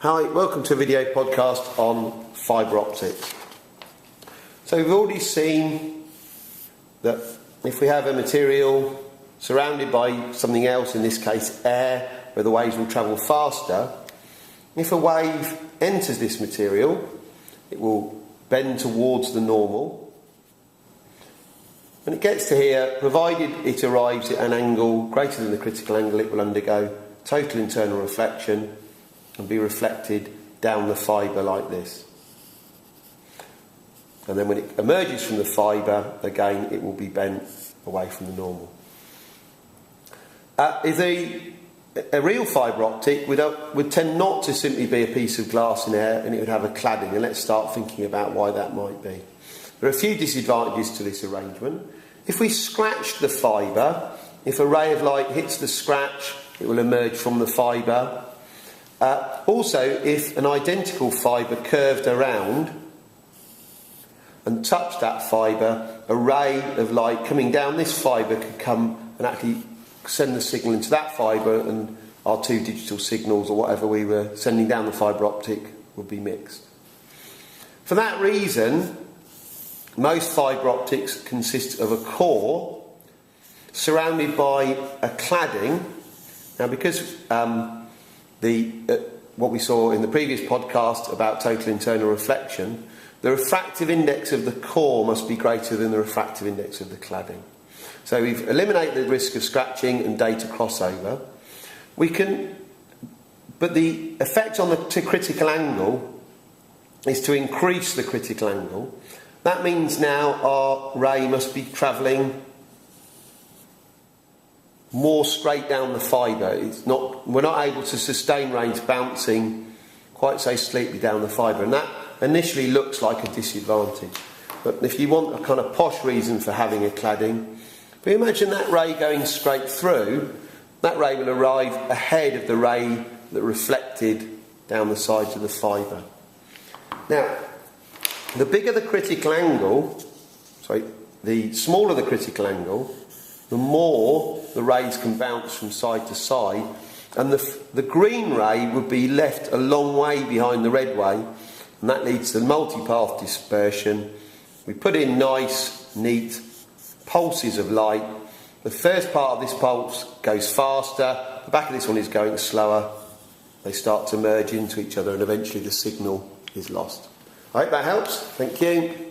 Hi, welcome to a video podcast on fibre optics. So we've already seen that if we have a material surrounded by something else, in this case air, where the waves will travel faster, if a wave enters this material, it will bend towards the normal. When it gets to here, provided it arrives at an angle greater than the critical angle, it will undergo total internal reflection and be reflected down the fibre like this. And then when it emerges from the fibre, again it will be bent away from the normal. A real fibre optic would tend not to simply be a piece of glass in air, and it would have a cladding, and let's start thinking about why that might be. There are a few disadvantages to this arrangement. If we scratch the fibre, if a ray of light hits the scratch, it will emerge from the fibre. Also, if an identical fibre curved around and touched that fibre, a ray of light coming down this fibre could come and actually send the signal into that fibre, and our two digital signals or whatever we were sending down the fibre optic would be mixed. For that reason, most fibre optics consist of a core surrounded by a cladding. Now, because what we saw in the previous podcast about total internal reflection, the refractive index of the core must be greater than the refractive index of the cladding. So we've eliminated the risk of scratching and data crossover. But the effect on the critical angle is to increase the critical angle. That means now our ray must be travelling more straight down the fibre. We're not able to sustain rays bouncing quite so sleekly down the fibre, and that initially looks like a disadvantage. But if you want a kind of posh reason for having a cladding, if we imagine that ray going straight through, that ray will arrive ahead of the ray that reflected down the sides of the fibre. Now, the bigger the critical angle, the smaller the critical angle, the more the rays can bounce from side to side, and the green ray would be left a long way behind the red ray, and that leads to multipath dispersion. We put in nice, neat pulses of light. The first part of this pulse goes faster, the back of this one is going slower. They start to merge into each other, and eventually the signal is lost. I hope that helps. Thank you.